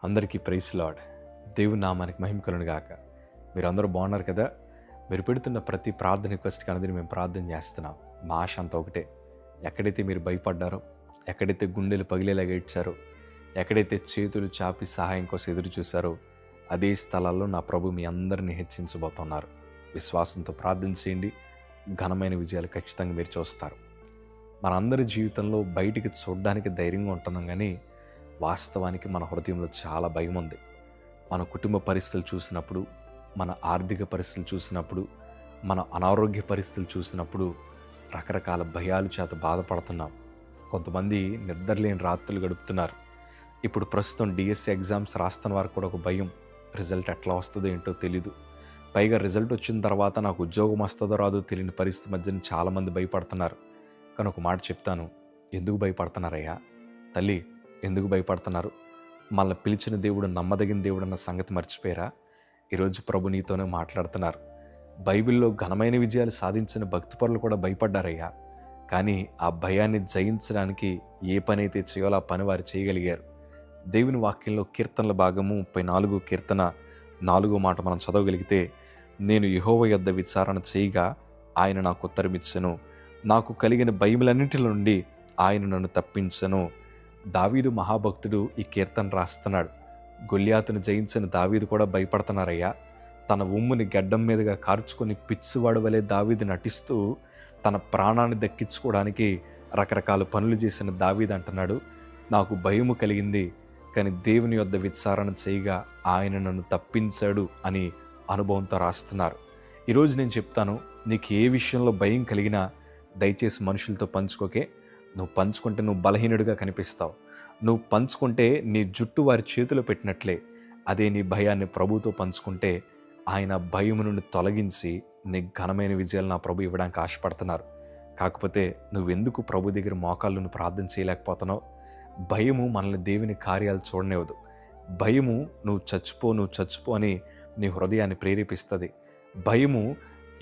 అందరికీ praise lord. దేవుని నామానికి మహిమ కలుగును గాక. మీరందరూ బాగున్నారు కదా? మీరు పెడుతున్న ప్రతి ప్రార్థన రిక్వెస్ట్కి అనేది మేము ప్రార్థన చేస్తున్నాం. మా ఆశ అంతా ఒకటే. ఎక్కడైతే మీరు భయపడ్డారో, ఎక్కడైతే గుండెలు పగిలేలాగా ఏడ్చారో, ఎక్కడైతే చేతులు చాపి సహాయం కోసం ఎదురు చూశారో, అదే స్థలాల్లో నా ప్రభు మీ అందరినీ హెచ్చించబోతున్నారు. విశ్వాసంతో ప్రార్థన చేయండి. ఘనమైన విజయాలు ఖచ్చితంగా మీరు చూస్తారు. మనందరి జీవితంలో బయటికి చూడడానికి ధైర్యంగా ఉంటున్నాం, కానీ వాస్తవానికి మన హృదయంలో చాలా భయం ఉంది. మన కుటుంబ పరిస్థితులు చూసినప్పుడు, మన ఆర్థిక పరిస్థితులు చూసినప్పుడు, మన అనారోగ్య పరిస్థితులు చూసినప్పుడు రకరకాల భయాలు చేత బాధపడుతున్నాం. కొంతమంది నిద్రలేని రాత్రులు గడుపుతున్నారు. ఇప్పుడు ప్రస్తుతం డిఎస్సి ఎగ్జామ్స్ రాస్తున్న వారికి కూడా ఒక భయం. రిజల్ట్ ఎట్లా వస్తుందో ఏంటో తెలీదు. పైగా రిజల్ట్ వచ్చిన తర్వాత నాకు ఉద్యోగం వస్తుందో రాదో తెలియని పరిస్థితి మధ్యన చాలామంది భయపడుతున్నారు. కానీ ఒక మాట చెప్తాను, ఎందుకు భయపడుతున్నారయ్యా? తల్లి, ఎందుకు భయపడుతున్నారు? మనల్ని పిలిచిన దేవుడు నమ్మదగిన దేవుడు అన్న సంగతి మర్చిపోయారా? ఈరోజు ప్రభు నీతోనే మాట్లాడుతున్నారు. బైబిల్లో ఘనమైన విజయాలు సాధించిన భక్తిపరులు కూడా భయపడ్డారయ్యా. కానీ ఆ భయాన్ని జయించడానికి ఏ పని అయితే చేయాలో ఆ పని వారు చేయగలిగారు. దేవుని వాక్యంలో కీర్తనల భాగము 34 కీర్తన 4వ మాట మనం చదవగలిగితే, నేను యెహోవా యొద్ద విచారణ చేయగా ఆయన నాకు ఉత్తరమిచ్చెను, నాకు కలిగిన భయములన్నింటి నుండి ఆయన నన్ను తప్పించెను. దావీదు మహాభక్తుడు ఈ కీర్తన రాస్తున్నాడు. గొల్యాతును జయించిన దావీదు కూడా భయపడుతున్నారయ్యా. తన ఉమ్ముని గడ్డం మీదుగా కార్చుకొని పిచ్చివాడు వలె దావీదు నటిస్తూ తన ప్రాణాన్ని దక్కించుకోవడానికి రకరకాల పనులు చేసిన దావీదు అంటున్నాడు, నాకు భయము కలిగింది, కానీ దేవుని యొద్ద విచారణ చేయగా ఆయన నన్ను తప్పించాడు అని అనుభవంతో రాస్తున్నారు. ఈరోజు నేను చెప్తాను, నీకు ఏ విషయంలో భయం కలిగినా దయచేసి మనుషులతో పంచుకోకే. నువ్వు పంచుకుంటే నువ్వు బలహీనుడిగా కనిపిస్తావు. నువ్వు పంచుకుంటే నీ జుట్టు వారి చేతిలో పెట్టినట్లే. అదే నీ భయాన్ని ప్రభుతో పంచుకుంటే ఆయన భయము నుండి తొలగించి నీ ఘనమైన విజయాలు నా ప్రభు ఇవ్వడానికి ఆశపడుతున్నారు. కాకపోతే నువ్వెందుకు ప్రభు దగ్గర మోకాళ్ళను ప్రార్థన చేయలేకపోతున్నావు? భయము మనల్ని దేవుని కార్యాలు చూడనివ్వదు. భయము నువ్వు చచ్చిపో అని నీ హృదయాన్ని ప్రేరేపిస్తుంది. భయము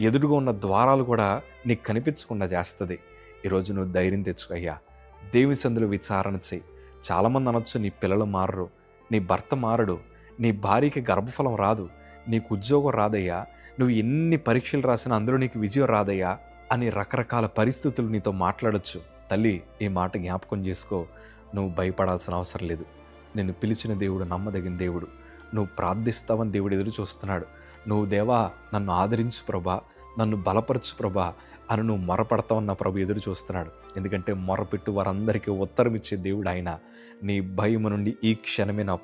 ఎదురుగా ఉన్న ద్వారాలు కూడా నీకు కనిపించకుండా చేస్తుంది. ఈరోజు నువ్వు ధైర్యం తెచ్చుకయ్యా, దేవుని సందులో విచారణ చేయి. చాలామంది అనొచ్చు, నీ పిల్లలు మారరు, నీ భర్త మారడు, నీ భార్యకి గర్భఫలం రాదు, నీకు ఉద్యోగం రాదయ్యా, నువ్వు ఎన్ని పరీక్షలు రాసినా అందులో నీకు విజయం రాదయ్యా అని రకరకాల పరిస్థితులు నీతో మాట్లాడొచ్చు. తల్లి, ఈ మాట జ్ఞాపకం చేసుకో. నువ్వు భయపడాల్సిన అవసరం లేదు. నిన్ను పిలిచిన దేవుడు నమ్మదగిన దేవుడు. నువ్వు ప్రార్థిస్తావని దేవుడు ఎదురు చూస్తున్నాడు. నువ్వు దేవా నన్ను ఆదరించు ప్రభా, నన్ను బలపరచు ప్రభా అని నువ్వు మొరపడతావన్న ప్రభు ఎదురు చూస్తున్నాడు. ఎందుకంటే మొరపెట్టు వారందరికీ ఉత్తరం ఇచ్చే దేవుడు ఆయన. నీ భయము నుండి ఈ క్షణమే నా ప్రభు